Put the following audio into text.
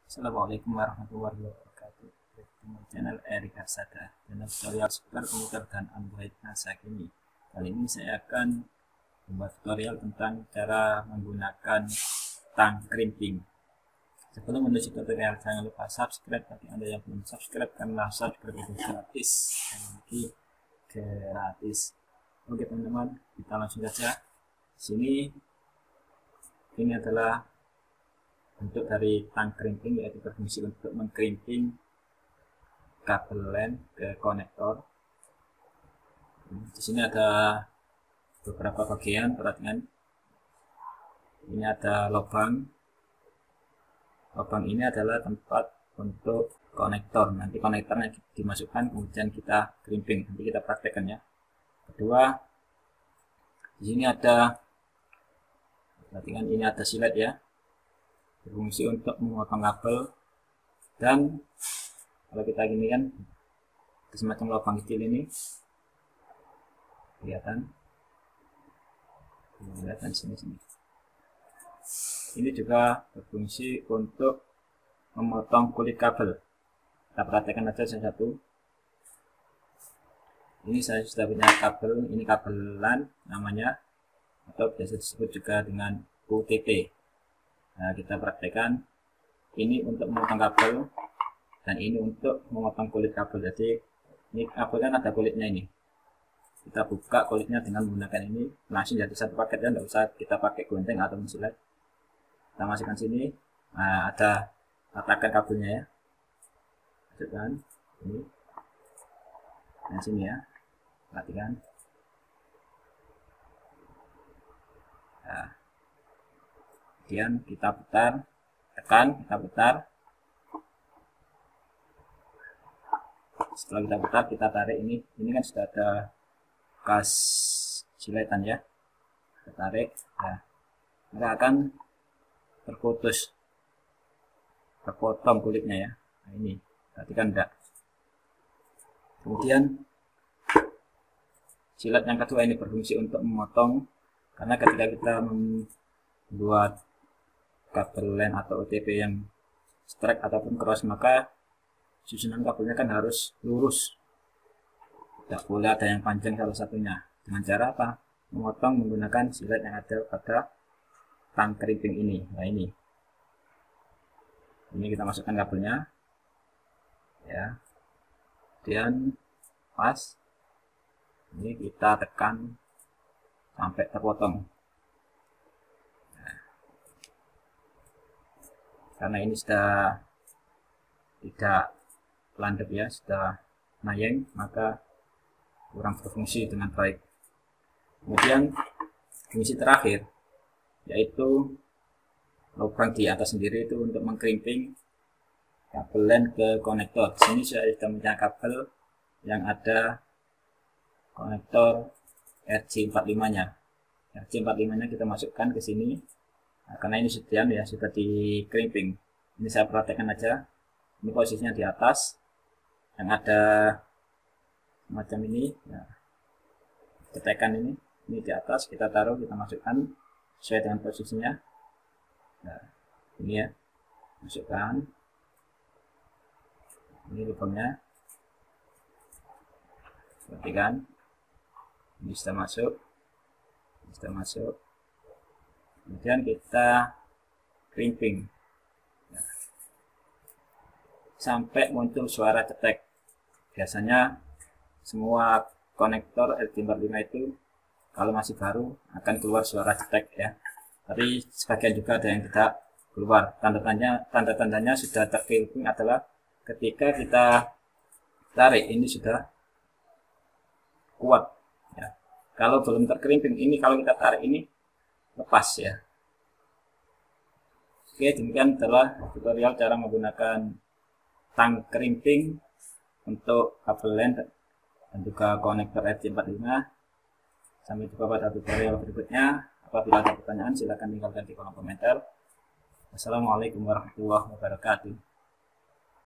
Assalamualaikum warahmatullahi wabarakatuh. Bertemu channel Erik Arsada dalam tutorial seputar komputer dan Android masa kini. Kali ini saya akan membuat tutorial tentang cara menggunakan tang crimping. Sebelum menuju tutorial, jangan lupa subscribe bagi Anda yang belum subscribe, karena subscribe itu gratis. Lagi gratis. Oke teman-teman, kita langsung saja. Sini ini adalah bentuk dari tang crimping, yaitu berfungsi untuk mengkrimping kabel LAN ke konektor. Di sini ada beberapa bagian, perhatikan. Ini ada lubang. Lubang ini adalah tempat untuk konektor. Nanti konektornya dimasukkan, kemudian kita crimping. Nanti kita praktekkan ya. Kedua, di sini ada, perhatikan, ini ada silet ya, berfungsi untuk memotong kabel. Dan kalau kita gini kan, ada semacam lubang kecil ini, kelihatan sini. Ini juga berfungsi untuk memotong kulit kabel. Kita perhatikan aja satu-satu. Ini saya sudah punya kabel, ini kabel LAN namanya, atau biasa disebut juga dengan UTP. Nah, kita praktekkan. Ini untuk memotong kabel dan ini untuk memotong kulit kabel. Jadi ini kabel kan ada kulitnya ini. Kita buka kulitnya dengan menggunakan ini, langsung jadi satu paket ya, tidak usah kita pakai gunting atau mensilet. Kita masukkan sini. Nah, ada letakan kabelnya ya. Masukkan ini. Dan sini ya. Perhatikan. Nah, kemudian kita putar, tekan, kita putar. Setelah kita putar, kita tarik ini. Ini kan sudah ada bekas siletan ya. Kita tarik, ya. Maka akan terputus, terpotong kulitnya ya. Nah, ini, perhatikan enggak. Kemudian silet yang kedua ini berfungsi untuk memotong, karena ketika kita membuat kabel LAN atau OTP yang strike ataupun cross, maka susunan kabelnya kan harus lurus, tidak boleh ada yang panjang salah satunya. Dengan cara apa? Memotong menggunakan silet yang ada pada tang crimping ini. Nah, ini kita masukkan kabelnya ya, kemudian pas ini kita tekan sampai terpotong. Nah, karena ini sudah tidak landep ya, sudah mayeng, maka kurang berfungsi dengan baik. Kemudian fungsi terakhir, yaitu lubang di atas sendiri itu untuk mengkrimping kabel LAN ke konektor. Di sini saya sudah punya kabel yang ada konektor RJ45-nya. RJ45-nya kita masukkan ke sini. Nah, karena ini sudah di crimping. Ini saya praktekkan aja. Ini posisinya di atas, yang ada semacam ini. Nah, tekan ini di atas, kita taruh, kita masukkan sesuai dengan posisinya. Nah, ini ya, masukkan. Ini lubangnya, perhatikan. Ini sudah masuk, kemudian kita crimping sampai muncul suara cetek. Biasanya semua konektor RJ45 itu kalau masih baru akan keluar suara cetek ya, tapi sebagian juga ada yang tidak keluar. Tanda-tandanya sudah tercrimping adalah ketika kita tarik, ini sudah kuat ya. Kalau belum terkerimping, ini kalau kita tarik ini lepas ya. Oke, demikian adalah tutorial cara menggunakan tang crimping untuk kabel LAN dan juga konektor RJ45. Sampai jumpa pada tutorial berikutnya. Apabila ada pertanyaan, silakan tinggalkan di kolom komentar. Wassalamualaikum warahmatullahi wabarakatuh.